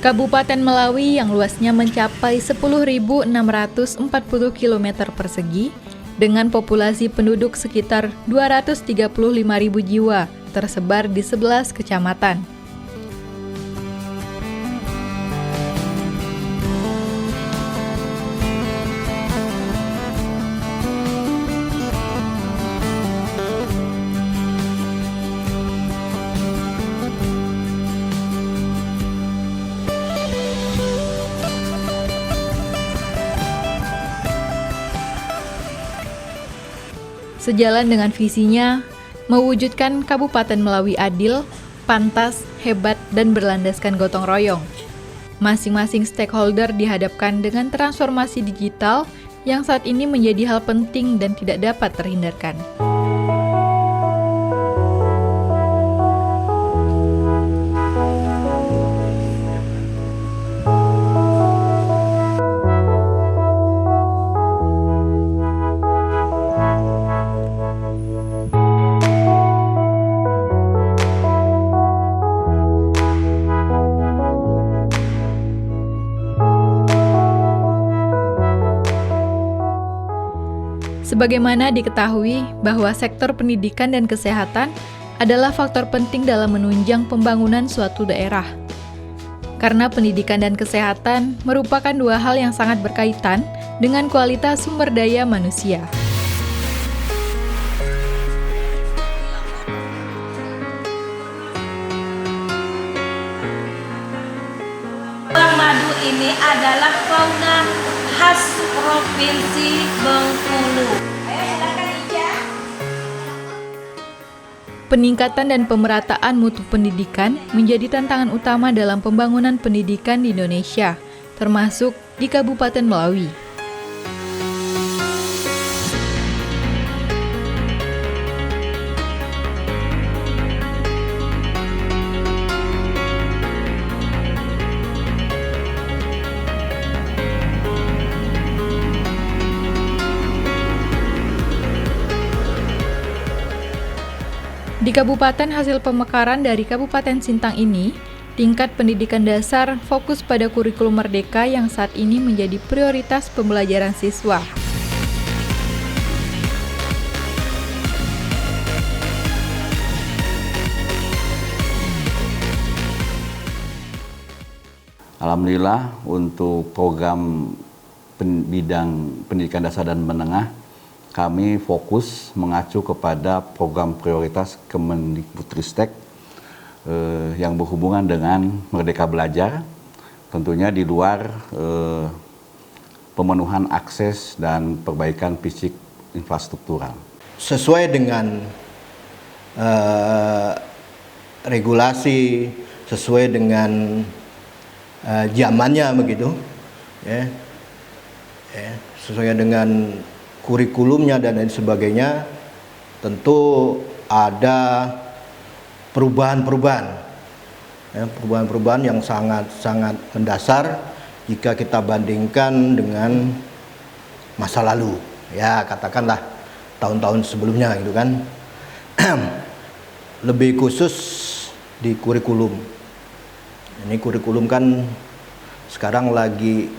Kabupaten Melawi yang luasnya mencapai 10.640 km persegi dengan populasi penduduk sekitar 235.000 jiwa tersebar di 11 kecamatan. Sejalan dengan visinya, mewujudkan Kabupaten Melawi adil, pantas, hebat, dan berlandaskan gotong royong. Masing-masing stakeholder dihadapkan dengan transformasi digital yang saat ini menjadi hal penting dan tidak dapat terhindarkan. Sebagaimana diketahui bahwa sektor pendidikan dan kesehatan adalah faktor penting dalam menunjang pembangunan suatu daerah. Karena pendidikan dan kesehatan merupakan dua hal yang sangat berkaitan dengan kualitas sumber daya manusia. Orang madu ini adalah fauna khas Provinsi Bengkulu. Peningkatan dan pemerataan mutu pendidikan menjadi tantangan utama dalam pembangunan pendidikan di Indonesia, termasuk di Kabupaten Melawi. Di kabupaten hasil pemekaran dari Kabupaten Sintang ini, tingkat pendidikan dasar fokus pada kurikulum merdeka yang saat ini menjadi prioritas pembelajaran siswa. Alhamdulillah untuk program bidang pendidikan dasar dan menengah, kami fokus mengacu kepada program prioritas Kemendikbudristek yang berhubungan dengan Merdeka Belajar, tentunya di luar pemenuhan akses dan perbaikan fisik infrastruktural. Sesuai dengan regulasi, sesuai dengan zamannya begitu, sesuai dengan kurikulumnya dan lain sebagainya, tentu ada perubahan-perubahan yang sangat mendasar jika kita bandingkan dengan masa lalu, ya katakanlah tahun-tahun sebelumnya gitu kan. Lebih khusus di kurikulum. Ini kurikulum kan sekarang lagi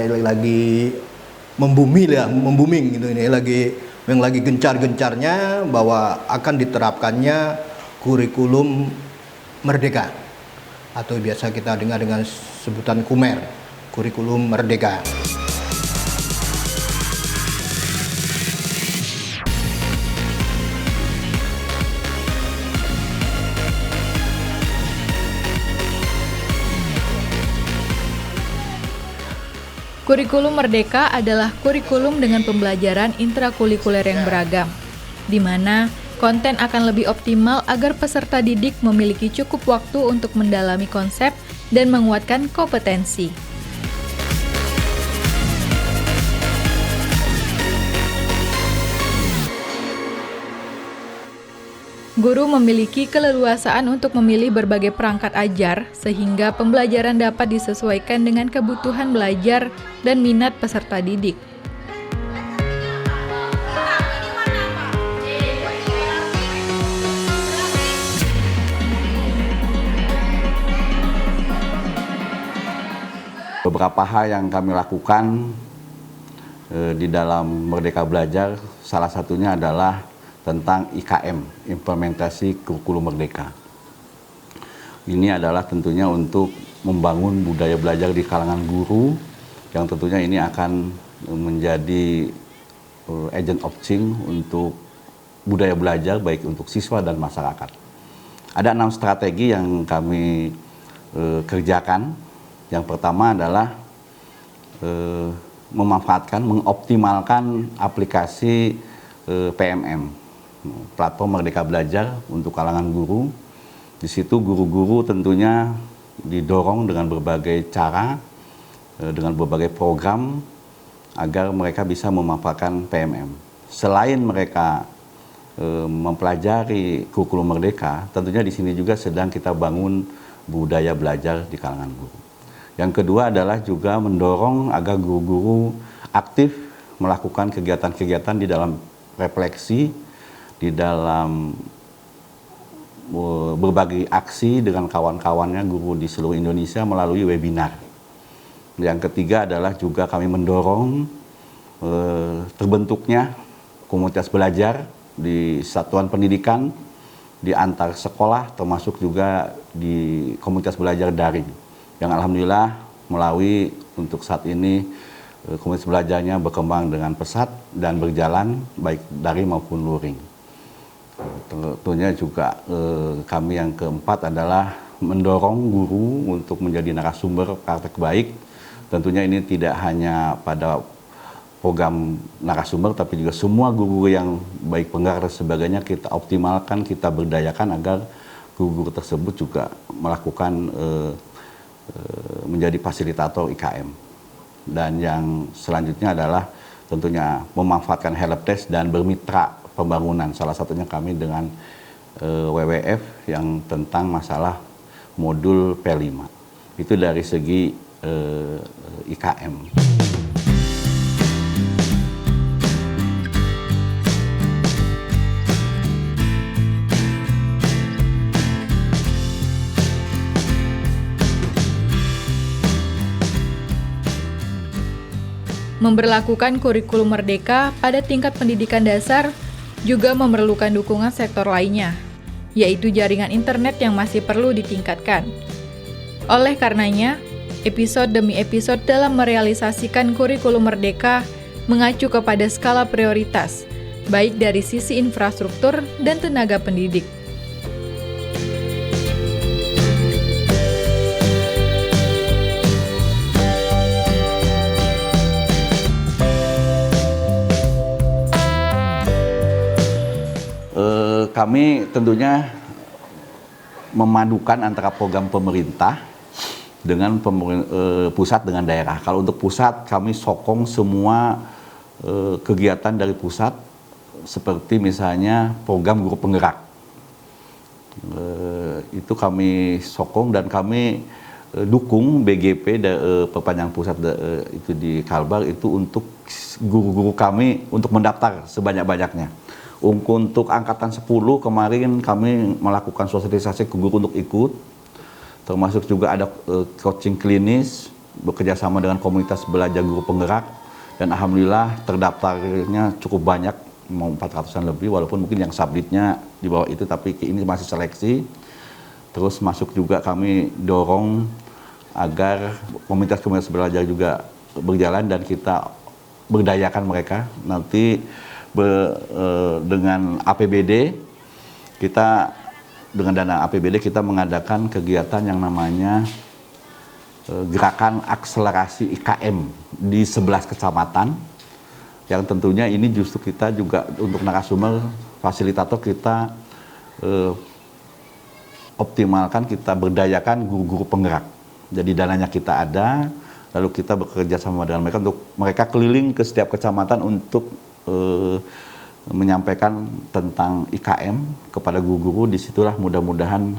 lagi membuming gitu, ini lagi gencar-gencarnya bahwa akan diterapkannya kurikulum merdeka atau biasa kita dengar dengan sebutan KUMER, kurikulum merdeka. Kurikulum Merdeka adalah kurikulum dengan pembelajaran intrakurikuler yang beragam, di mana konten akan lebih optimal agar peserta didik memiliki cukup waktu untuk mendalami konsep dan menguatkan kompetensi. Guru memiliki keleluasaan untuk memilih berbagai perangkat ajar sehingga pembelajaran dapat disesuaikan dengan kebutuhan belajar dan minat peserta didik. Beberapa hal yang kami lakukan di dalam Merdeka Belajar, salah satunya adalah tentang IKM, implementasi kurikulum Merdeka. Ini adalah tentunya untuk membangun budaya belajar di kalangan guru, yang tentunya ini akan menjadi agent of change untuk budaya belajar baik untuk siswa dan masyarakat. Ada 6 strategi yang kami kerjakan. Yang pertama adalah mengoptimalkan aplikasi PMM, Platform Merdeka Belajar untuk kalangan guru. Di situ guru-guru tentunya didorong dengan berbagai cara, dengan berbagai program agar mereka bisa memanfaatkan PMM. Selain mereka mempelajari kurikulum Merdeka, tentunya di sini juga sedang kita bangun budaya belajar di kalangan guru. Yang kedua adalah juga mendorong agar guru-guru aktif melakukan kegiatan-kegiatan di dalam refleksi, di dalam berbagi aksi dengan kawan-kawannya guru di seluruh Indonesia melalui webinar. Yang ketiga adalah juga kami mendorong terbentuknya komunitas belajar di satuan pendidikan, di antar sekolah, termasuk juga di komunitas belajar daring. Yang alhamdulillah melalui untuk saat ini komunitas belajarnya berkembang dengan pesat dan berjalan baik daring maupun luring. Tentunya juga kami yang keempat adalah mendorong guru untuk menjadi narasumber praktek baik. Tentunya ini tidak hanya pada program narasumber, tapi juga semua guru yang baik penggerak dan sebagainya kita optimalkan, kita berdayakan agar guru-guru tersebut juga melakukan menjadi fasilitator IKM. Dan yang selanjutnya adalah tentunya memanfaatkan helpdesk dan bermitra pembangunan. Salah satunya kami dengan WWF yang tentang masalah modul P5. Itu dari segi IKM. Memberlakukan kurikulum Merdeka pada tingkat pendidikan dasar juga memerlukan dukungan sektor lainnya, yaitu jaringan internet yang masih perlu ditingkatkan. Oleh karenanya, episode demi episode dalam merealisasikan kurikulum Merdeka mengacu kepada skala prioritas, baik dari sisi infrastruktur dan tenaga pendidik. Kami tentunya memadukan antara program pemerintah dengan pusat dengan daerah. Kalau untuk pusat, kami sokong semua kegiatan dari pusat, seperti misalnya program guru penggerak. Itu kami sokong dan kami dukung BGP, perpanjangan pusat itu di Kalbar, itu untuk guru-guru kami untuk mendaftar sebanyak-banyaknya. Untuk angkatan 10 kemarin kami melakukan sosialisasi ke guru untuk ikut, termasuk juga ada coaching klinis bekerjasama dengan komunitas belajar guru penggerak, dan alhamdulillah terdaftarnya cukup banyak, mau 400-an lebih, walaupun mungkin yang subditnya di bawah itu, tapi ini masih seleksi. Terus masuk juga kami dorong agar komunitas belajar juga berjalan dan kita berdayakan mereka. Nanti dengan APBD kita, dengan dana APBD kita mengadakan kegiatan yang namanya gerakan akselerasi IKM di 11 kecamatan, yang tentunya ini justru kita juga untuk narasumber fasilitator kita optimalkan, kita berdayakan guru-guru penggerak. Jadi dananya kita ada, lalu kita bekerja sama dengan mereka untuk mereka keliling ke setiap kecamatan untuk menyampaikan tentang IKM kepada guru-guru. Disitulah mudah-mudahan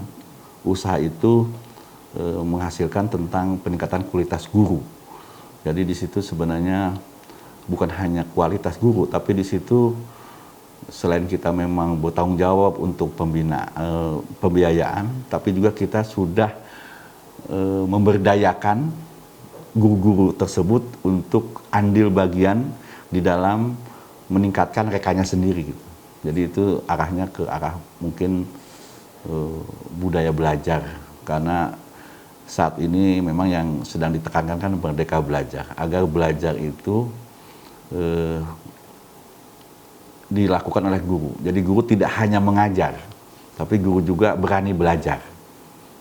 usaha itu menghasilkan tentang peningkatan kualitas guru. Jadi di situ sebenarnya bukan hanya kualitas guru, tapi di situ selain kita memang bertanggung jawab untuk pembiayaan, tapi juga kita sudah memberdayakan guru-guru tersebut untuk andil bagian di dalam meningkatkan rekannya sendiri gitu. Jadi itu arahnya ke arah mungkin budaya belajar, karena saat ini memang yang sedang ditekankan kan merdeka belajar, agar belajar itu dilakukan oleh guru. Jadi guru tidak hanya mengajar, tapi guru juga berani belajar.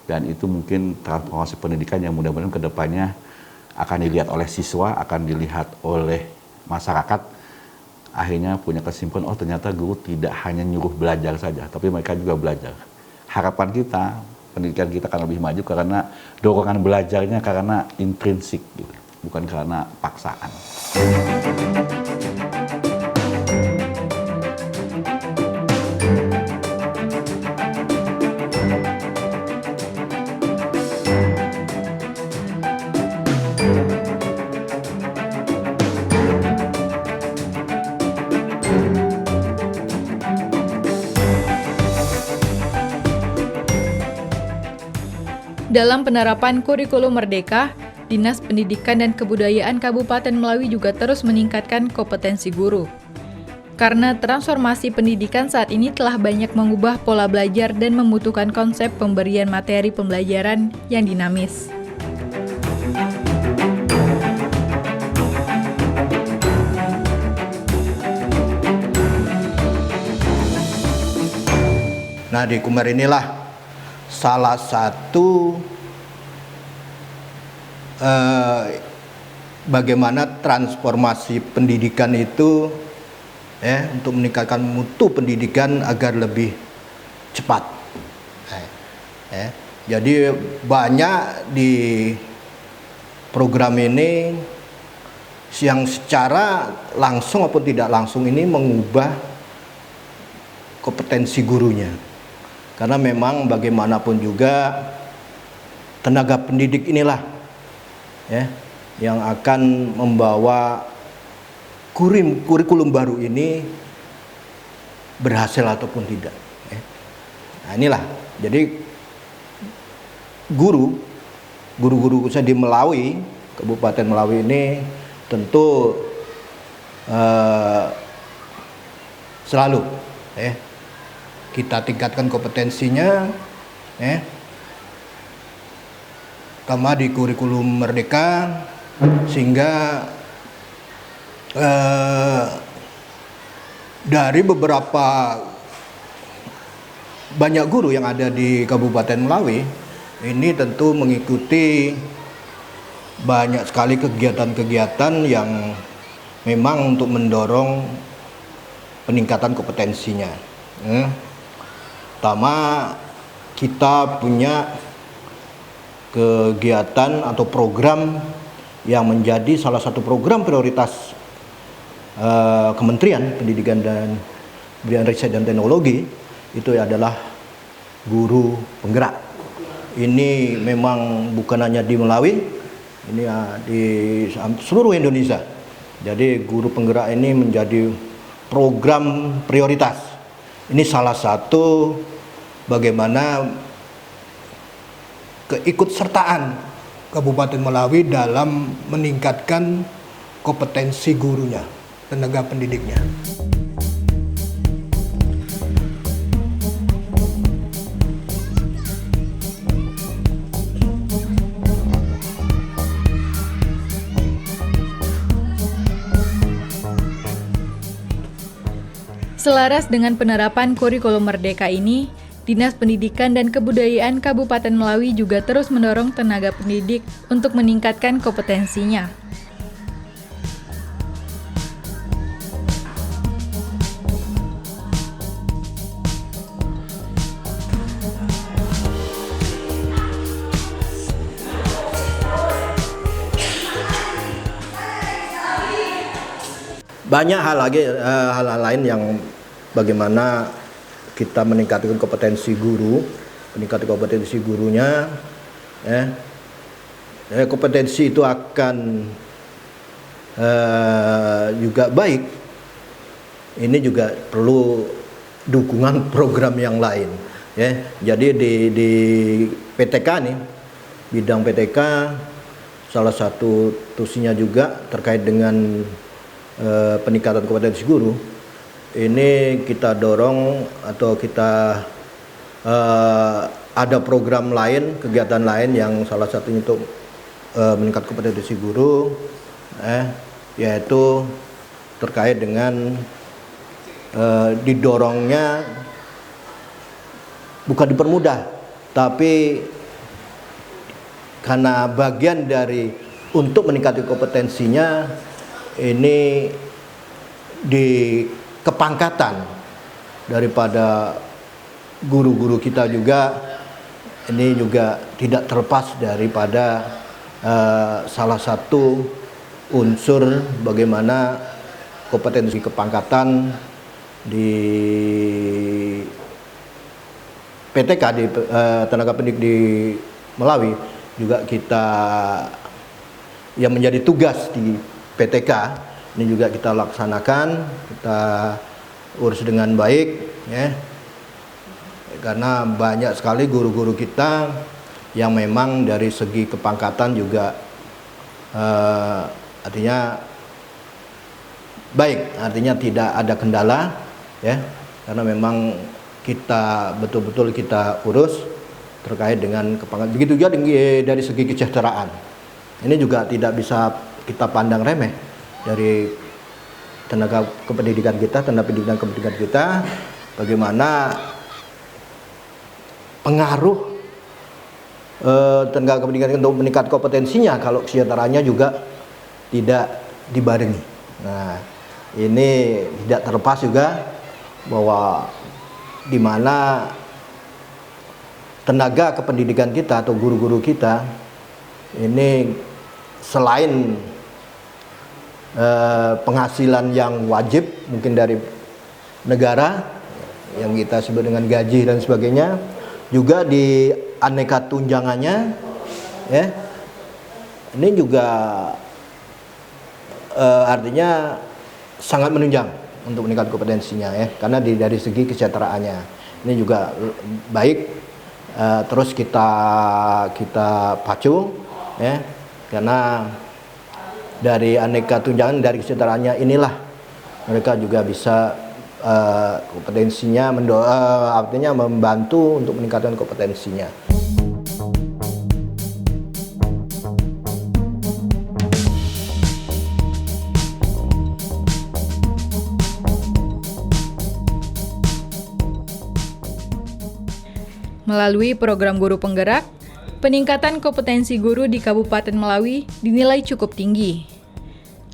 Dan itu mungkin transformasi pendidikan yang mudah-mudahan kedepannya akan dilihat oleh siswa, akan dilihat oleh masyarakat, akhirnya punya kesimpulan, oh ternyata guru tidak hanya nyuruh belajar saja, tapi mereka juga belajar. Harapan kita, pendidikan kita akan lebih maju karena dorongan belajarnya karena intrinsik, gitu, bukan karena paksaan. Dalam penerapan kurikulum Merdeka, Dinas Pendidikan dan Kebudayaan Kabupaten Melawi juga terus meningkatkan kompetensi guru. Karena transformasi pendidikan saat ini telah banyak mengubah pola belajar dan membutuhkan konsep pemberian materi pembelajaran yang dinamis. Nah, di Kumer inilah salah satu bagaimana transformasi pendidikan itu untuk meningkatkan mutu pendidikan agar lebih cepat. Jadi banyak di program ini yang secara langsung maupun tidak langsung ini mengubah kompetensi gurunya. Karena memang bagaimanapun juga tenaga pendidik inilah yang akan membawa kurikulum baru ini berhasil ataupun tidak. Nah inilah, jadi guru-guru saya di Melawi, Kabupaten Melawi ini tentu selalu kita tingkatkan kompetensinya, terutama di kurikulum Merdeka, sehingga dari beberapa banyak guru yang ada di Kabupaten Melawi ini tentu mengikuti banyak sekali kegiatan-kegiatan yang memang untuk mendorong peningkatan kompetensinya. Pertama, kita punya kegiatan atau program yang menjadi salah satu program prioritas Kementerian Pendidikan dan Kebudayaan, Riset dan Teknologi, itu adalah guru penggerak. Ini memang bukan hanya di Melawi, ini di seluruh Indonesia. Jadi guru penggerak ini menjadi program prioritas. Ini salah satu bagaimana keikutsertaan Kabupaten Melawi dalam meningkatkan kompetensi gurunya, tenaga pendidiknya. Selaras dengan penerapan kurikulum Merdeka ini, Dinas Pendidikan dan Kebudayaan Kabupaten Melawi juga terus mendorong tenaga pendidik untuk meningkatkan kompetensinya. Banyak hal lain yang bagaimana kita meningkatkan kompetensi guru, meningkatkan kompetensi gurunya, kompetensi itu akan juga baik. Ini juga perlu dukungan program yang lain. Jadi di PTK nih, bidang PTK salah satu tusinya juga terkait dengan peningkatan kompetensi guru. Ini kita dorong atau kita ada program lain, kegiatan lain yang salah satunya untuk meningkat kompetensi guru, yaitu terkait dengan didorongnya bukan dipermudah, tapi karena bagian dari untuk meningkatkan kompetensinya ini di kepangkatan daripada guru-guru kita juga, ini juga tidak terlepas daripada salah satu unsur bagaimana kompetensi kepangkatan di PTK, di tenaga pendidik di Melawi juga kita yang menjadi tugas di PTK ini juga kita laksanakan, kita urus dengan baik, ya. Karena banyak sekali guru-guru kita yang memang dari segi kepangkatan juga artinya baik, artinya tidak ada kendala, ya. Karena memang kita betul-betul kita urus terkait dengan kepangkatan. Begitu juga dari segi kesejahteraan. Ini juga tidak bisa kita pandang remeh dari tenaga kependidikan kita, tenaga pendidikan kependidikan kita, bagaimana pengaruh tenaga kependidikan untuk meningkat kompetensinya kalau kesejahteraannya juga tidak dibarengi. Nah, ini tidak terlepas juga bahwa di mana tenaga kependidikan kita atau guru-guru kita ini selain penghasilan yang wajib mungkin dari negara yang kita sebut dengan gaji dan sebagainya, juga di aneka tunjangannya, ya, ini juga artinya sangat menunjang untuk meningkat kompetensinya, ya, karena dari segi kesejahteraannya ini juga baik. Terus kita pacu, ya, karena dari aneka tunjangan dari kesejahteraannya inilah mereka juga bisa kompetensinya artinya membantu untuk meningkatkan kompetensinya. Melalui program Guru Penggerak, peningkatan kompetensi guru di Kabupaten Melawi dinilai cukup tinggi.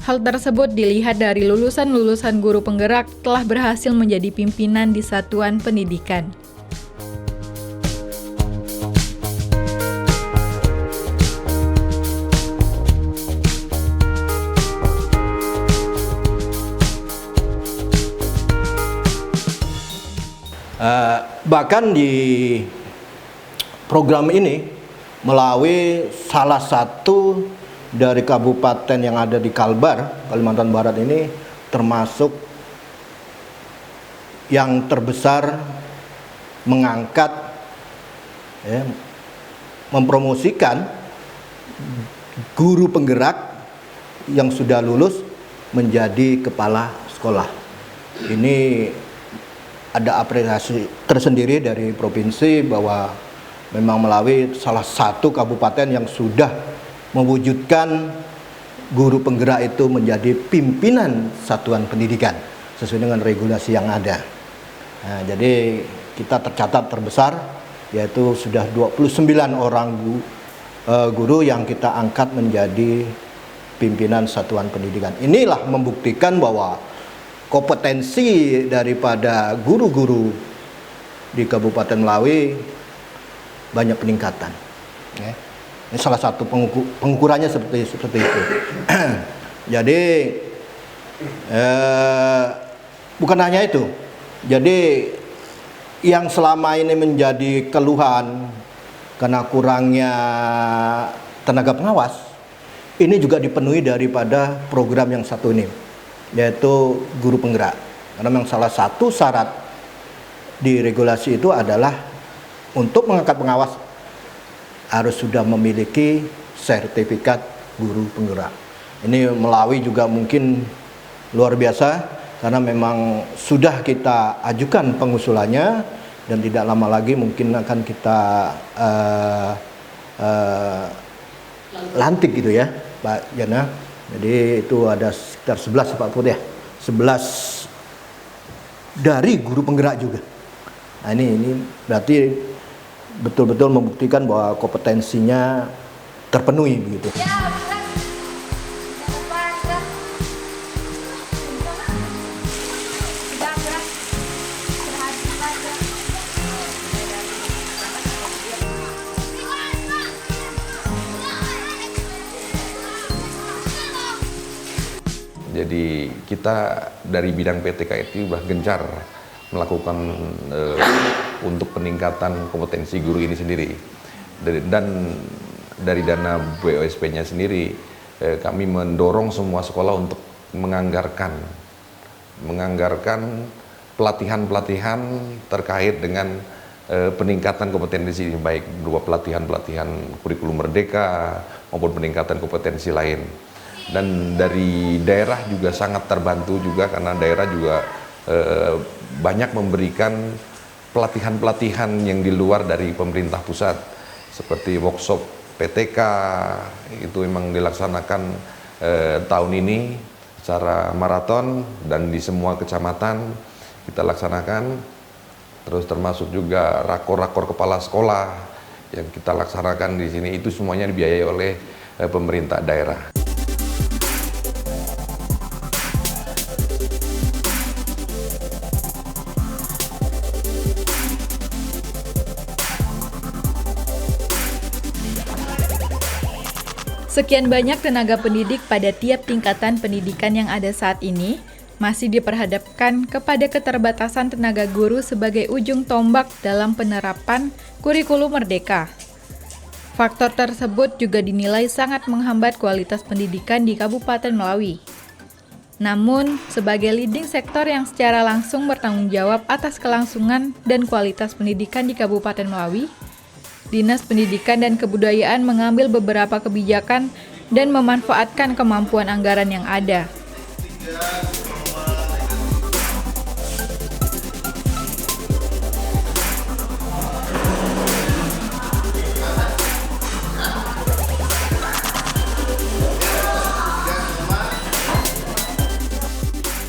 Hal tersebut dilihat dari lulusan-lulusan guru penggerak telah berhasil menjadi pimpinan di satuan pendidikan. Bahkan di program ini Melawi salah satu dari kabupaten yang ada di Kalbar, Kalimantan Barat ini termasuk yang terbesar mengangkat, ya, mempromosikan guru penggerak yang sudah lulus menjadi kepala sekolah. Ini ada apresiasi tersendiri dari provinsi bahwa memang Melawi salah satu kabupaten yang sudah mewujudkan guru penggerak itu menjadi pimpinan satuan pendidikan sesuai dengan regulasi yang ada. Nah, jadi kita tercatat terbesar, yaitu sudah 29 orang guru yang kita angkat menjadi pimpinan satuan pendidikan. Inilah membuktikan bahwa kompetensi daripada guru-guru di Kabupaten Melawi banyak peningkatan, ya. Ini salah satu pengukurannya seperti itu. Jadi bukan hanya itu. Jadi yang selama ini menjadi keluhan karena kurangnya tenaga pengawas, ini juga dipenuhi daripada program yang satu ini, yaitu guru penggerak. Karena memang salah satu syarat di regulasi itu adalah untuk mengangkat pengawas harus sudah memiliki sertifikat guru penggerak. Ini Melawi juga mungkin luar biasa karena memang sudah kita ajukan pengusulannya dan tidak lama lagi mungkin akan kita lantik gitu ya Pak Jana. Jadi itu ada sekitar 11 Pak Put ya, 11 dari guru penggerak juga. Nah ini berarti betul-betul membuktikan bahwa kompetensinya terpenuhi begitu. Jadi kita dari bidang PTK itu sudah gencar melakukan untuk peningkatan kompetensi guru ini sendiri. Dan dari dana BOSP-nya sendiri kami mendorong semua sekolah untuk menganggarkan pelatihan-pelatihan terkait dengan peningkatan kompetensi ini, baik berupa pelatihan-pelatihan kurikulum merdeka maupun peningkatan kompetensi lain. Dan dari daerah juga sangat terbantu juga karena daerah juga banyak memberikan pelatihan-pelatihan yang di luar dari pemerintah pusat seperti workshop PTK itu memang dilaksanakan tahun ini secara maraton dan di semua kecamatan kita laksanakan, terus termasuk juga rakor-rakor kepala sekolah yang kita laksanakan di sini, itu semuanya dibiayai oleh pemerintah daerah. Sekian banyak tenaga pendidik pada tiap tingkatan pendidikan yang ada saat ini, masih diperhadapkan kepada keterbatasan tenaga guru sebagai ujung tombak dalam penerapan kurikulum merdeka. Faktor tersebut juga dinilai sangat menghambat kualitas pendidikan di Kabupaten Melawi. Namun, sebagai leading sektor yang secara langsung bertanggung jawab atas kelangsungan dan kualitas pendidikan di Kabupaten Melawi, Dinas Pendidikan dan Kebudayaan mengambil beberapa kebijakan dan memanfaatkan kemampuan anggaran yang ada.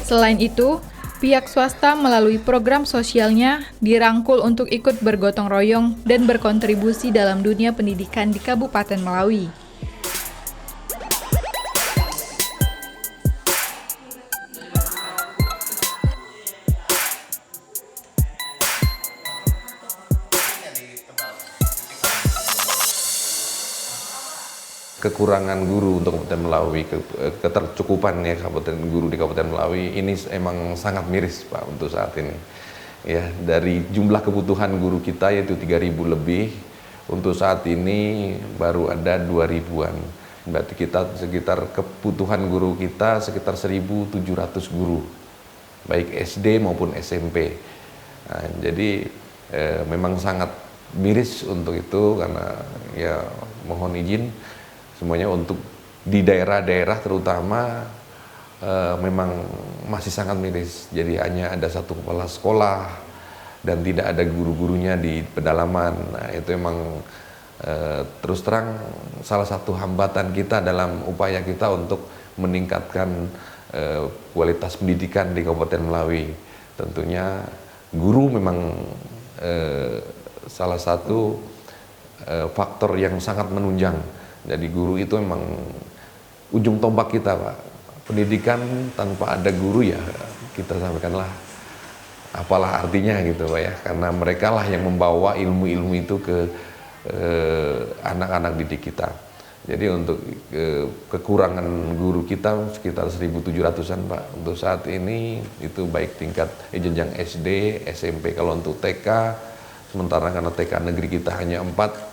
Selain itu, pihak swasta melalui program sosialnya dirangkul untuk ikut bergotong royong dan berkontribusi dalam dunia pendidikan di Kabupaten Melawi. Kekurangan guru untuk Kabupaten Melawi, ketercukupan ya kabupaten guru di Kabupaten Melawi ini emang sangat miris Pak untuk saat ini. Ya, dari jumlah kebutuhan guru kita yaitu 3.000 lebih, untuk saat ini baru ada 2.000-an. Berarti kita sekitar kebutuhan guru kita sekitar 1.700 guru, baik SD maupun SMP. Nah, jadi memang sangat miris untuk itu karena ya mohon izin semuanya untuk di daerah-daerah terutama memang masih sangat miris. Jadi hanya ada satu kepala sekolah dan tidak ada guru-gurunya di pedalaman. Nah, itu memang terus terang salah satu hambatan kita dalam upaya kita untuk meningkatkan kualitas pendidikan di Kabupaten Melawi. Tentunya guru memang salah satu faktor yang sangat menunjang. Jadi guru itu memang ujung tombak kita Pak. Pendidikan tanpa ada guru ya kita sampaikanlah apalah artinya gitu Pak ya. Karena mereka lah yang membawa ilmu-ilmu itu ke anak-anak didik kita. Jadi untuk kekurangan guru kita sekitar 1.700-an Pak. Untuk saat ini itu baik tingkat jenjang SD, SMP. Kalau untuk TK, sementara karena TK negeri kita hanya 4,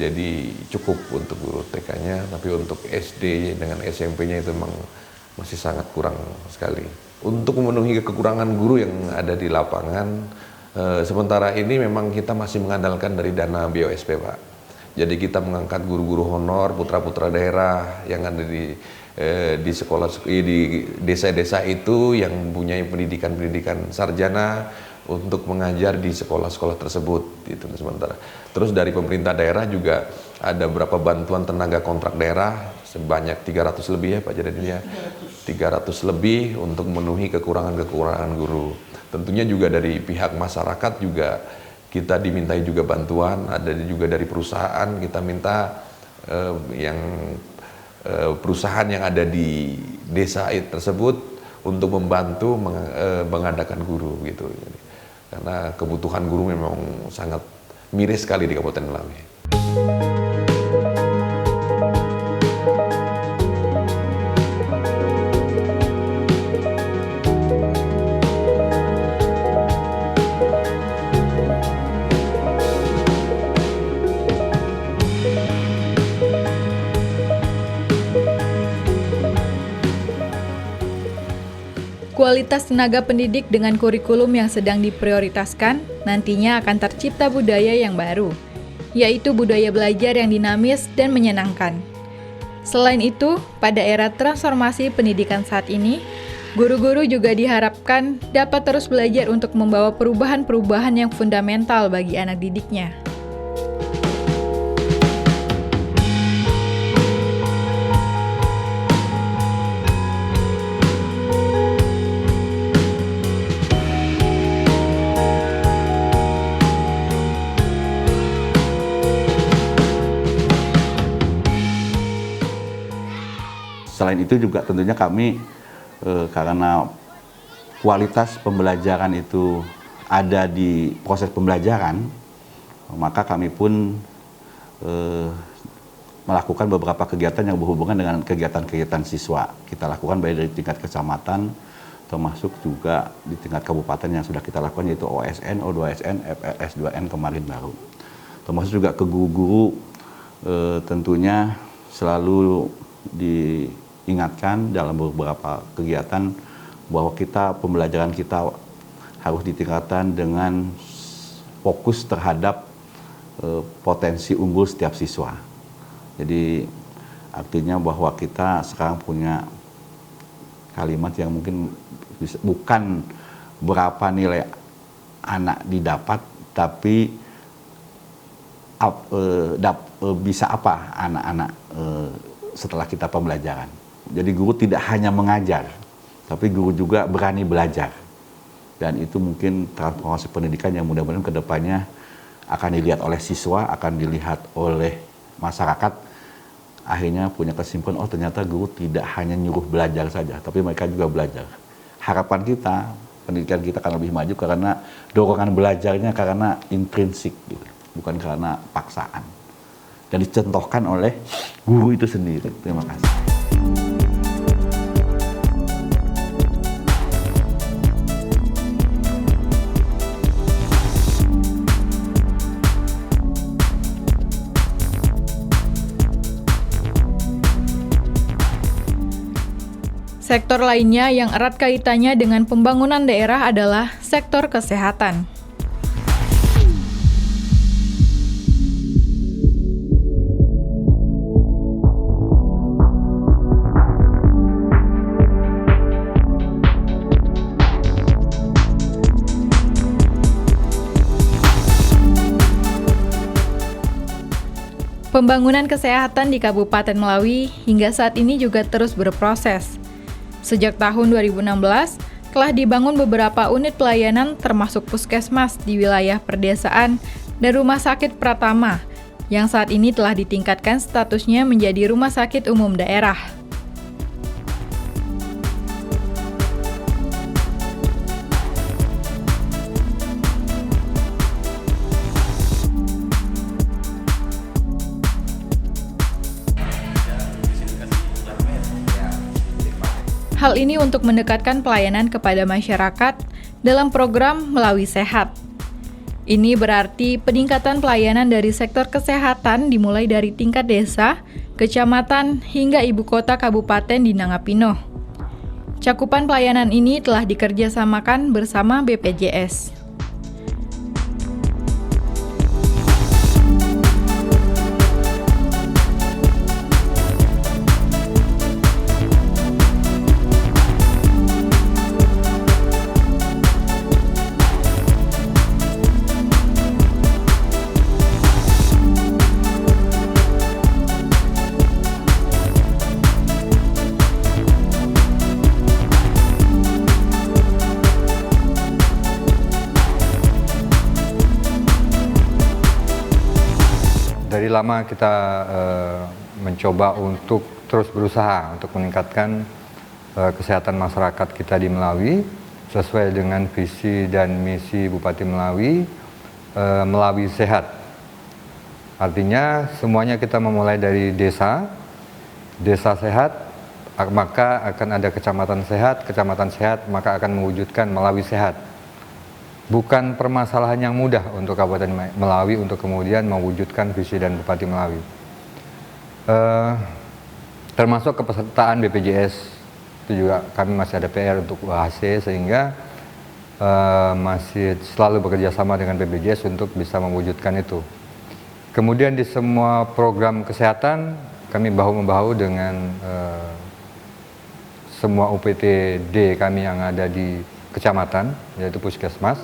jadi cukup untuk guru TK-nya, tapi untuk SD dengan SMP-nya itu memang masih sangat kurang sekali. Untuk memenuhi kekurangan guru yang ada di lapangan, sementara ini memang kita masih mengandalkan dari dana BOSP Pak. Jadi kita mengangkat guru-guru honor, putra-putra daerah yang ada di sekolah, di desa-desa itu yang mempunyai pendidikan sarjana untuk mengajar di sekolah-sekolah tersebut itu sementara. Terus dari pemerintah daerah juga ada beberapa bantuan tenaga kontrak daerah sebanyak 300 lebih ya Pak Jadadin ya. 300 lebih untuk memenuhi kekurangan guru. Tentunya juga dari pihak masyarakat juga kita dimintai juga bantuan, ada juga dari perusahaan kita minta perusahaan yang ada di desa tersebut untuk membantu mengadakan guru gitu. Karena kebutuhan guru memang sangat miris sekali di Kabupaten Melawi. Kualitas tenaga pendidik dengan kurikulum yang sedang diprioritaskan, nantinya akan tercipta budaya yang baru, yaitu budaya belajar yang dinamis dan menyenangkan. Selain itu, pada era transformasi pendidikan saat ini, guru-guru juga diharapkan dapat terus belajar untuk membawa perubahan-perubahan yang fundamental bagi anak didiknya. Selain itu juga tentunya kami karena kualitas pembelajaran itu ada di proses pembelajaran, maka kami pun melakukan beberapa kegiatan yang berhubungan dengan kegiatan-kegiatan siswa. Kita lakukan baik dari tingkat kecamatan, termasuk juga di tingkat kabupaten yang sudah kita lakukan, yaitu OSN, O2SN, FRS2N kemarin baru. Termasuk juga ke guru-guru tentunya selalu diingatkan dalam beberapa kegiatan bahwa pembelajaran kita harus ditingkatkan dengan fokus terhadap potensi unggul setiap siswa. Jadi artinya bahwa kita sekarang punya kalimat yang mungkin bukan berapa nilai anak didapat, tapi bisa apa anak-anak setelah kita pembelajaran. Jadi guru tidak hanya mengajar, tapi guru juga berani belajar. Dan itu mungkin transformasi pendidikan yang mudah-mudahan kedepannya akan dilihat oleh siswa, akan dilihat oleh masyarakat. Akhirnya punya kesimpulan, oh ternyata guru tidak hanya nyuruh belajar saja, tapi mereka juga belajar. Harapan kita, pendidikan kita akan lebih maju karena dorongan belajarnya karena intrinsik, gitu, bukan karena paksaan. Dan dicontohkan oleh guru itu sendiri. Terima kasih. Sektor lainnya yang erat kaitannya dengan pembangunan daerah adalah sektor kesehatan. Pembangunan kesehatan di Kabupaten Melawi hingga saat ini juga terus berproses. Sejak tahun 2016, telah dibangun beberapa unit pelayanan termasuk puskesmas di wilayah perdesaan dan rumah sakit Pratama, yang saat ini telah ditingkatkan statusnya menjadi rumah sakit umum daerah. Hal ini untuk mendekatkan pelayanan kepada masyarakat dalam program Melawi Sehat. Ini berarti peningkatan pelayanan dari sektor kesehatan dimulai dari tingkat desa, kecamatan, hingga ibu kota kabupaten di Nangapino. Cakupan pelayanan ini telah dikerjasamakan bersama BPJS. dari lama kita mencoba untuk terus berusaha untuk meningkatkan kesehatan masyarakat kita di Melawi sesuai dengan visi dan misi Bupati Melawi, Melawi Sehat. Artinya semuanya kita memulai dari desa sehat, maka akan ada kecamatan sehat maka akan mewujudkan Melawi Sehat. Bukan permasalahan yang mudah untuk Kabupaten Melawi untuk kemudian mewujudkan visi dan Bupati Melawi. Termasuk kepesertaan BPJS, itu juga kami masih ada PR untuk UHC, sehingga masih selalu bekerja sama dengan BPJS untuk bisa mewujudkan itu. Kemudian di semua program kesehatan, kami bahu-membahu dengan semua UPTD kami yang ada di kecamatan, yaitu puskesmas.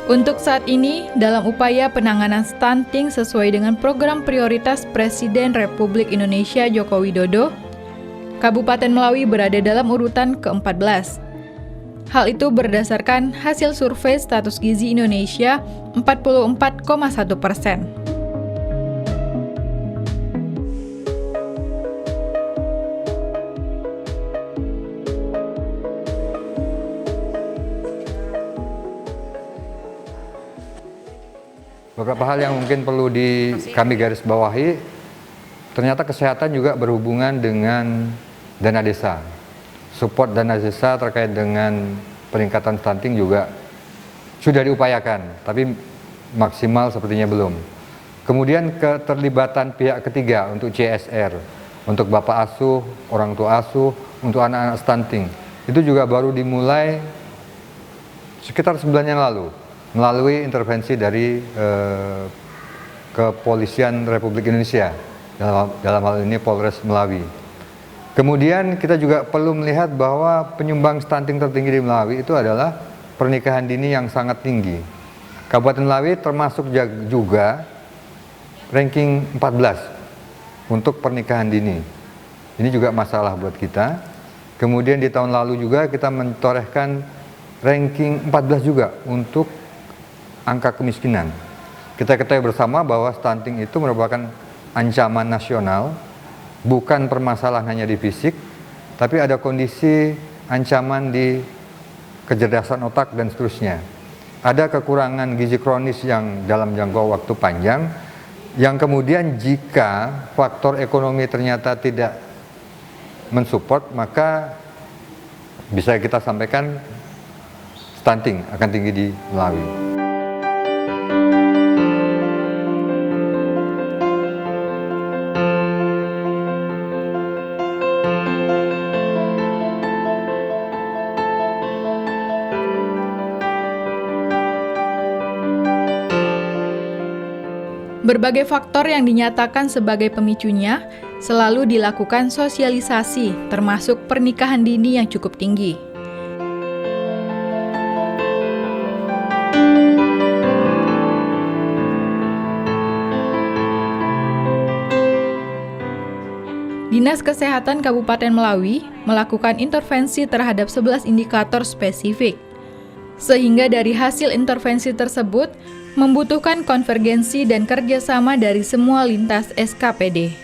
Untuk saat ini, dalam upaya penanganan stunting sesuai dengan program prioritas Presiden Republik Indonesia Joko Widodo, Kabupaten Melawi berada dalam urutan ke-14. Hal itu berdasarkan hasil survei status gizi Indonesia 44,1%. Beberapa hal yang mungkin perlu kami garis bawahi, ternyata kesehatan juga berhubungan dengan dana desa. Support dana desa terkait dengan peningkatan stunting juga sudah diupayakan, tapi maksimal sepertinya belum. Kemudian keterlibatan pihak ketiga untuk CSR, untuk bapak asuh, orang tua asuh, untuk anak-anak stunting, itu juga baru dimulai sekitar sebulan yang lalu, melalui intervensi dari Kepolisian Republik Indonesia, dalam hal ini Polres Melawi. Kemudian kita juga perlu melihat bahwa penyumbang stunting tertinggi di Melawi itu adalah pernikahan dini yang sangat tinggi. Kabupaten Melawi termasuk juga ranking 14 untuk pernikahan dini. Ini juga masalah buat kita. Kemudian di tahun lalu juga kita mentorehkan ranking 14 juga untuk angka kemiskinan. Kita ketahui bersama bahwa stunting itu merupakan ancaman nasional, bukan permasalahan hanya di fisik, tapi ada kondisi ancaman di kecerdasan otak dan seterusnya. Ada kekurangan gizi kronis yang dalam jangka waktu panjang, yang kemudian jika faktor ekonomi ternyata tidak mensupport, maka bisa kita sampaikan stunting akan tinggi di Melawi. Berbagai faktor yang dinyatakan sebagai pemicunya selalu dilakukan sosialisasi, termasuk pernikahan dini yang cukup tinggi. Dinas Kesehatan Kabupaten Melawi melakukan intervensi terhadap 11 indikator spesifik, sehingga dari hasil intervensi tersebut membutuhkan konvergensi dan kerjasama dari semua lintas SKPD.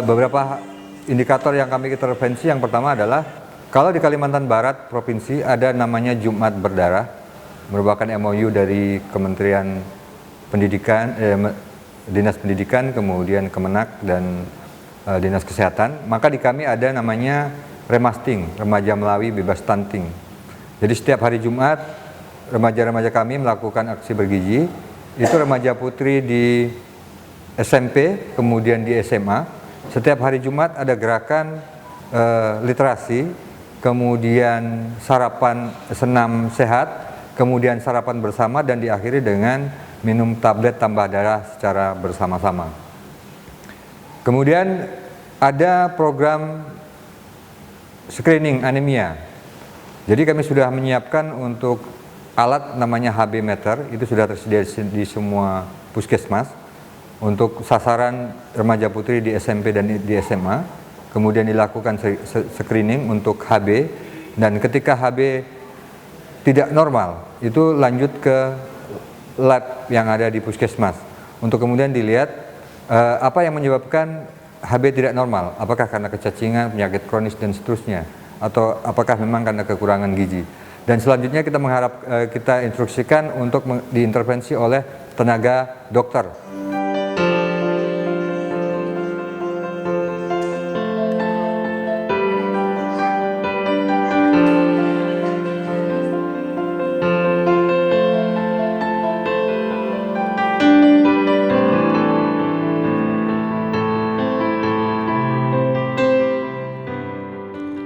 Beberapa indikator yang kami intervensi, yang pertama adalah kalau di Kalimantan Barat provinsi ada namanya Jumat Berdarah, merupakan MOU dari Kementerian Pendidikan, Dinas Pendidikan, kemudian Kemenak dan Dinas Kesehatan. Maka di kami ada namanya remasting, remaja Melawi bebas stunting. Jadi setiap hari Jumat, remaja-remaja kami melakukan aksi bergizi. Itu remaja putri di SMP, kemudian di SMA. Setiap hari Jumat ada gerakan literasi, kemudian sarapan senam sehat, kemudian sarapan bersama, dan diakhiri dengan minum tablet tambah darah secara bersama-sama. Kemudian ada program screening anemia. Jadi kami sudah menyiapkan untuk alat namanya HB meter, itu sudah tersedia di semua puskesmas untuk sasaran remaja putri di SMP dan di SMA. Kemudian dilakukan screening untuk HB, dan ketika HB tidak normal itu lanjut ke lab yang ada di puskesmas untuk kemudian dilihat apa yang menyebabkan HB tidak normal, apakah karena kecacingan, penyakit kronis dan seterusnya, atau apakah memang karena kekurangan gizi. Dan selanjutnya kita instruksikan untuk diintervensi oleh tenaga dokter.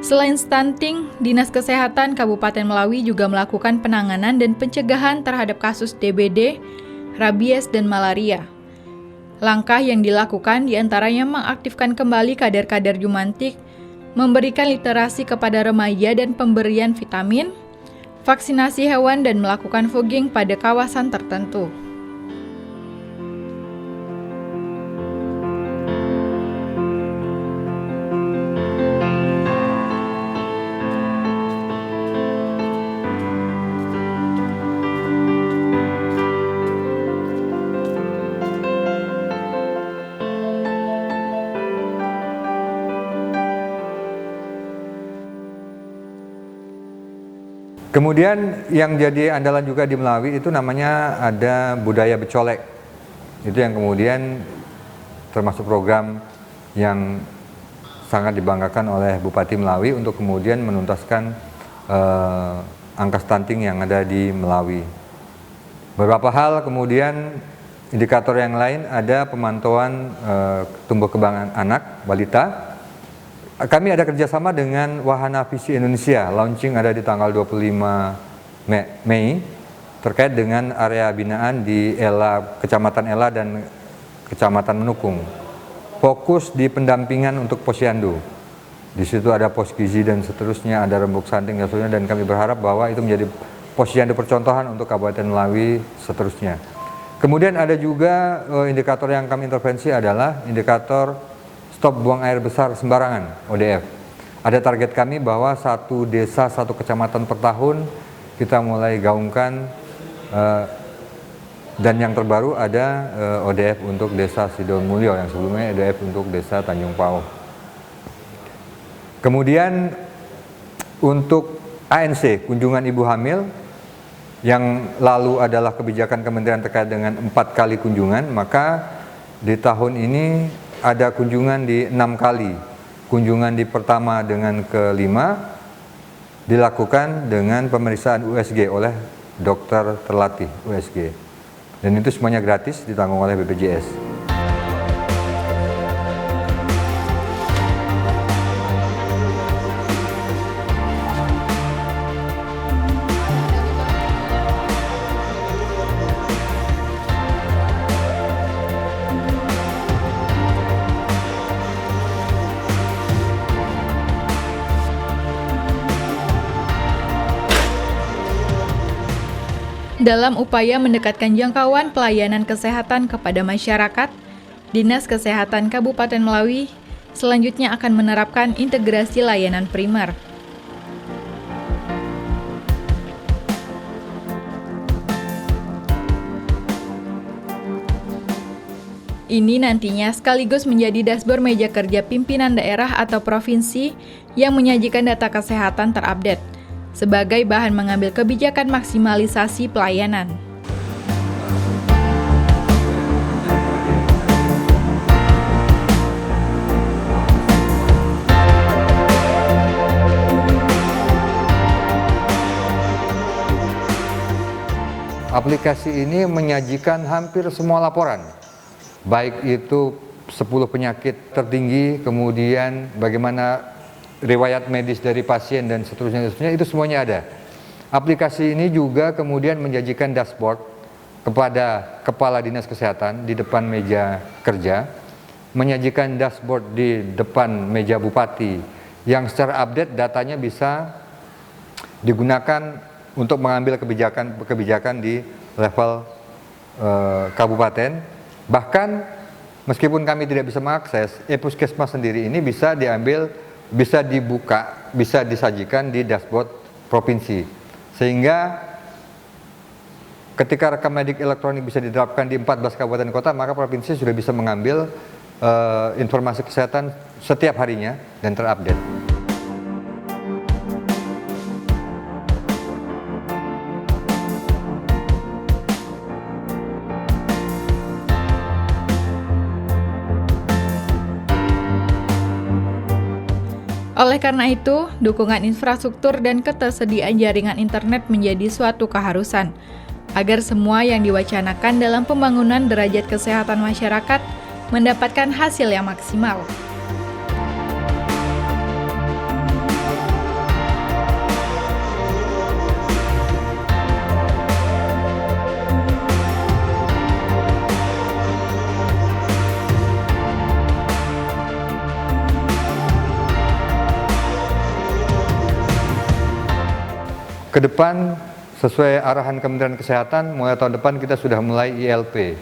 Selain stunting, Dinas Kesehatan Kabupaten Melawi juga melakukan penanganan dan pencegahan terhadap kasus DBD, rabies, dan malaria. Langkah yang dilakukan diantaranya mengaktifkan kembali kader-kader Jumantik, memberikan literasi kepada remaja dan pemberian vitamin, vaksinasi hewan, dan melakukan fogging pada kawasan tertentu. Kemudian yang jadi andalan juga di Melawi itu namanya ada budaya becolek. Itu yang kemudian termasuk program yang sangat dibanggakan oleh Bupati Melawi untuk kemudian menuntaskan angka stunting yang ada di Melawi. Beberapa hal kemudian indikator yang lain ada pemantauan tumbuh kembang anak, balita. Kami ada kerjasama dengan Wahana Visi Indonesia, launching ada di tanggal 25 Mei terkait dengan area binaan di Kecamatan Ela dan Kecamatan Menukung. Fokus di pendampingan untuk posyandu. Di situ ada pos gizi dan seterusnya, ada rembuk stunting dan seterusnya, dan kami berharap bahwa itu menjadi posyandu percontohan untuk Kabupaten Melawi seterusnya. Kemudian ada juga indikator yang kami intervensi adalah indikator stop buang air besar sembarangan, ODF. Ada target kami bahwa satu desa, satu kecamatan per tahun kita mulai gaungkan, dan yang terbaru ada ODF untuk desa Sidomulyo, yang sebelumnya ODF untuk desa Tanjung Pauh. Kemudian untuk ANC, kunjungan ibu hamil, yang lalu adalah kebijakan kementerian terkait dengan 4 kali kunjungan, maka di tahun ini ada kunjungan di 6 kali. Kunjungan di pertama dengan kelima dilakukan dengan pemeriksaan USG oleh dokter terlatih USG. Dan itu semuanya gratis, ditanggung oleh BPJS. Dalam upaya mendekatkan jangkauan pelayanan kesehatan kepada masyarakat, Dinas Kesehatan Kabupaten Melawi selanjutnya akan menerapkan integrasi layanan primer. Ini nantinya sekaligus menjadi dashboard meja kerja pimpinan daerah atau provinsi yang menyajikan data kesehatan terupdate, sebagai bahan mengambil kebijakan maksimalisasi pelayanan. aplikasi ini menyajikan hampir semua laporan, baik itu 10 penyakit tertinggi, kemudian bagaimana riwayat medis dari pasien dan seterusnya, itu semuanya ada. Aplikasi ini juga kemudian menjanjikan dashboard kepada Kepala Dinas Kesehatan di depan meja kerja, menyajikan dashboard di depan meja Bupati yang secara update datanya bisa digunakan untuk mengambil kebijakan di level kabupaten. Bahkan meskipun kami tidak bisa mengakses, e-Puskesmas sendiri ini bisa diambil, bisa dibuka, bisa disajikan di dashboard provinsi. Sehingga ketika rekam medik elektronik bisa diterapkan di 14 kabupaten kota, maka provinsi sudah bisa mengambil informasi kesehatan setiap harinya dan terupdate. Oleh karena itu, dukungan infrastruktur dan ketersediaan jaringan internet menjadi suatu keharusan, agar semua yang diwacanakan dalam pembangunan derajat kesehatan masyarakat mendapatkan hasil yang maksimal. Ke depan, sesuai arahan Kementerian Kesehatan, mulai tahun depan kita sudah mulai ILP,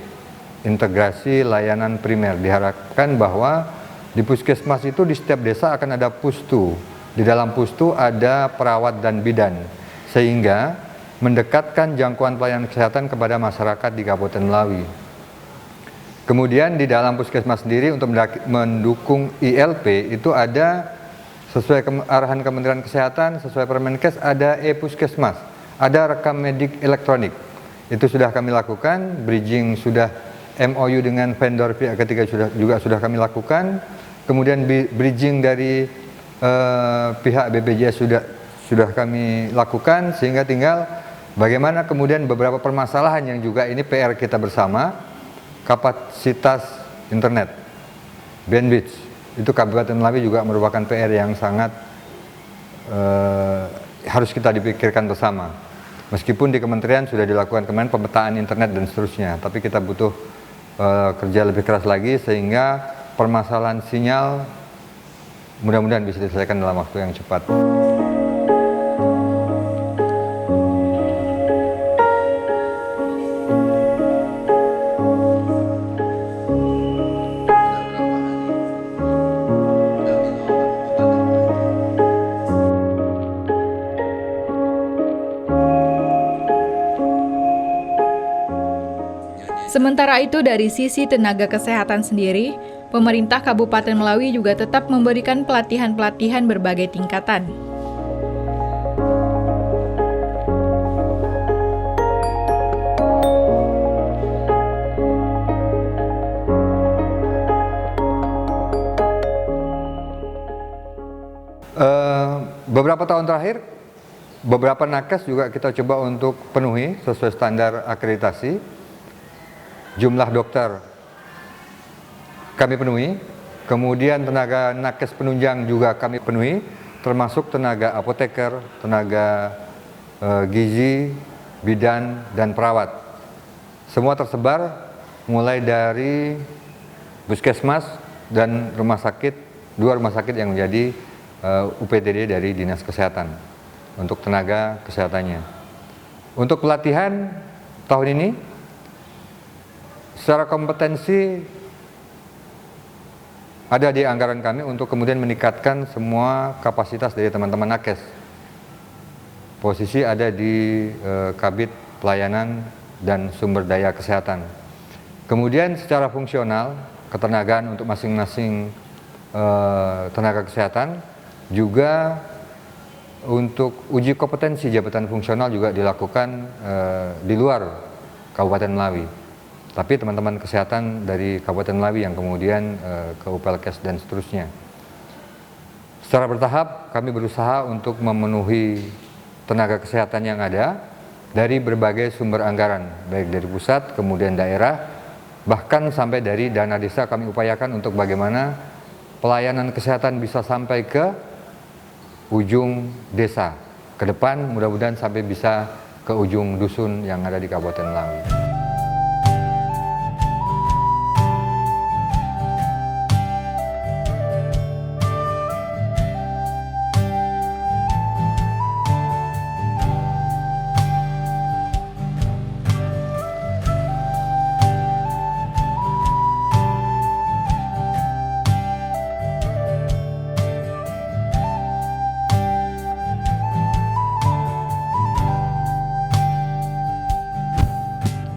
integrasi layanan primer. Diharapkan bahwa di puskesmas itu di setiap desa akan ada pustu. Di dalam pustu ada perawat dan bidan, sehingga mendekatkan jangkauan pelayanan kesehatan kepada masyarakat di Kabupaten Melawi. Kemudian di dalam puskesmas sendiri untuk mendukung ILP itu ada sesuai arahan Kementerian Kesehatan, sesuai Permenkes ada e-Puskesmas, ada rekam medik elektronik. Itu sudah kami lakukan, bridging sudah MOU dengan vendor pihak ketiga juga sudah kami lakukan. Kemudian bridging dari pihak BPJS sudah kami lakukan, sehingga tinggal bagaimana kemudian beberapa permasalahan yang juga ini PR kita bersama, kapasitas internet, bandwidth. Itu Kabupaten Melawi juga merupakan PR yang sangat harus kita dipikirkan bersama. Meskipun di kementerian sudah dilakukan kemarin pemetaan internet dan seterusnya, tapi kita butuh kerja lebih keras lagi sehingga permasalahan sinyal mudah-mudahan bisa diselesaikan dalam waktu yang cepat. Sementara itu dari sisi tenaga kesehatan sendiri, pemerintah Kabupaten Melawi juga tetap memberikan pelatihan-pelatihan berbagai tingkatan. Beberapa tahun terakhir, beberapa nakes juga kita coba untuk penuhi sesuai standar akreditasi. Jumlah dokter kami penuhi, kemudian tenaga nakes penunjang juga kami penuhi, termasuk tenaga apoteker, tenaga gizi, bidan, dan perawat. Semua tersebar mulai dari puskesmas dan rumah sakit, 2 rumah sakit yang menjadi UPTD dari Dinas Kesehatan untuk tenaga kesehatannya. Untuk pelatihan tahun ini, secara kompetensi ada di anggaran kami untuk kemudian meningkatkan semua kapasitas dari teman-teman nakes. Posisi ada di Kabid Pelayanan dan Sumber Daya Kesehatan. Kemudian secara fungsional, ketenagaan untuk masing-masing tenaga kesehatan, juga untuk uji kompetensi jabatan fungsional juga dilakukan di luar Kabupaten Melawi. Tapi teman-teman kesehatan dari Kabupaten Melawi yang kemudian ke UPLKes dan seterusnya. Secara bertahap kami berusaha untuk memenuhi tenaga kesehatan yang ada dari berbagai sumber anggaran, baik dari pusat, kemudian daerah, bahkan sampai dari dana desa kami upayakan untuk bagaimana pelayanan kesehatan bisa sampai ke ujung desa. Ke depan mudah-mudahan sampai bisa ke ujung dusun yang ada di Kabupaten Melawi.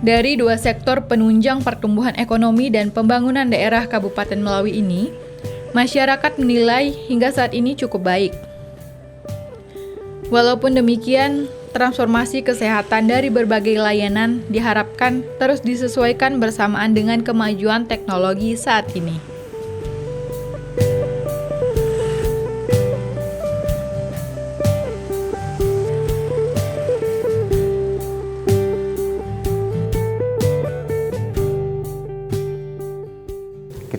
Dari dua sektor penunjang pertumbuhan ekonomi dan pembangunan daerah Kabupaten Melawi ini, masyarakat menilai hingga saat ini cukup baik. Walaupun demikian, transformasi kesehatan dari berbagai layanan diharapkan terus disesuaikan bersamaan dengan kemajuan teknologi saat ini.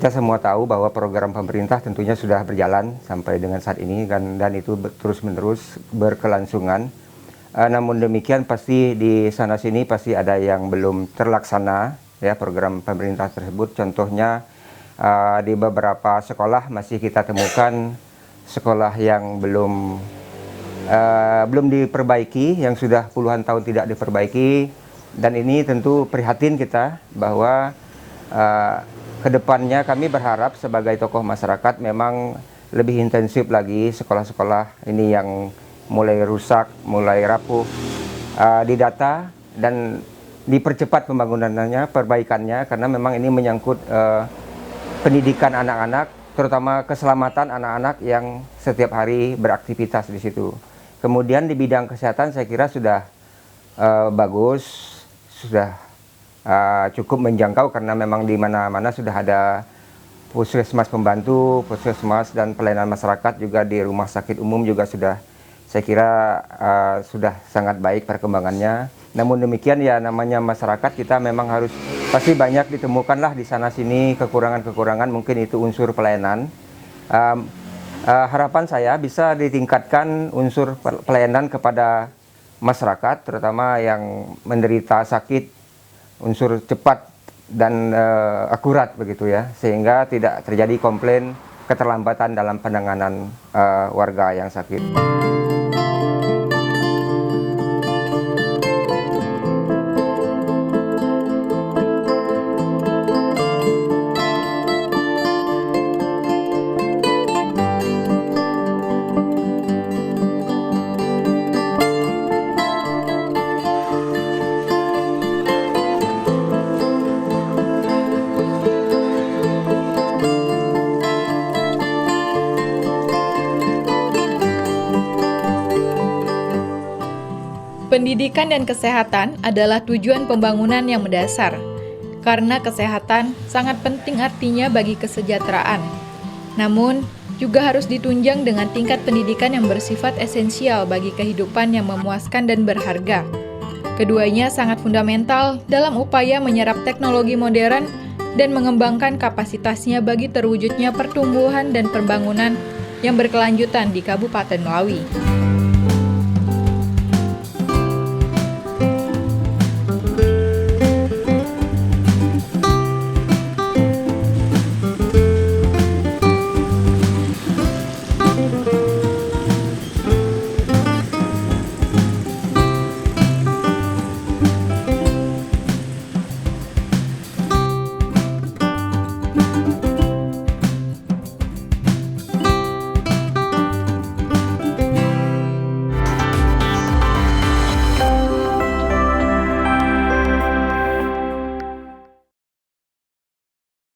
Kita semua tahu bahwa program pemerintah tentunya sudah berjalan sampai dengan saat ini dan itu terus-menerus berkelangsungan. Namun demikian pasti di sana-sini pasti ada yang belum terlaksana ya program pemerintah tersebut. Contohnya di beberapa sekolah masih kita temukan sekolah yang belum diperbaiki, yang sudah puluhan tahun tidak diperbaiki, dan ini tentu prihatin kita bahwa kedepannya kami berharap sebagai tokoh masyarakat memang lebih intensif lagi sekolah-sekolah ini yang mulai rusak, mulai rapuh, didata dan dipercepat pembangunannya, perbaikannya, karena memang ini menyangkut pendidikan anak-anak, terutama keselamatan anak-anak yang setiap hari beraktivitas di situ. Kemudian di bidang kesehatan saya kira sudah bagus, sudah cukup menjangkau karena memang di mana-mana sudah ada puskesmas pembantu, puskesmas dan pelayanan masyarakat, juga di rumah sakit umum juga sudah, saya kira sudah sangat baik perkembangannya. Namun demikian ya namanya masyarakat, kita memang harus pasti banyak ditemukanlah di sana sini kekurangan-kekurangan, mungkin itu unsur pelayanan. Harapan saya bisa ditingkatkan unsur pelayanan kepada masyarakat, terutama yang menderita sakit, unsur cepat dan akurat begitu ya, sehingga tidak terjadi komplain keterlambatan dalam penanganan warga yang sakit. Pendidikan dan kesehatan adalah tujuan pembangunan yang mendasar, karena kesehatan sangat penting artinya bagi kesejahteraan. Namun, juga harus ditunjang dengan tingkat pendidikan yang bersifat esensial bagi kehidupan yang memuaskan dan berharga. Keduanya sangat fundamental dalam upaya menyerap teknologi modern dan mengembangkan kapasitasnya bagi terwujudnya pertumbuhan dan pembangunan yang berkelanjutan di Kabupaten Melawi.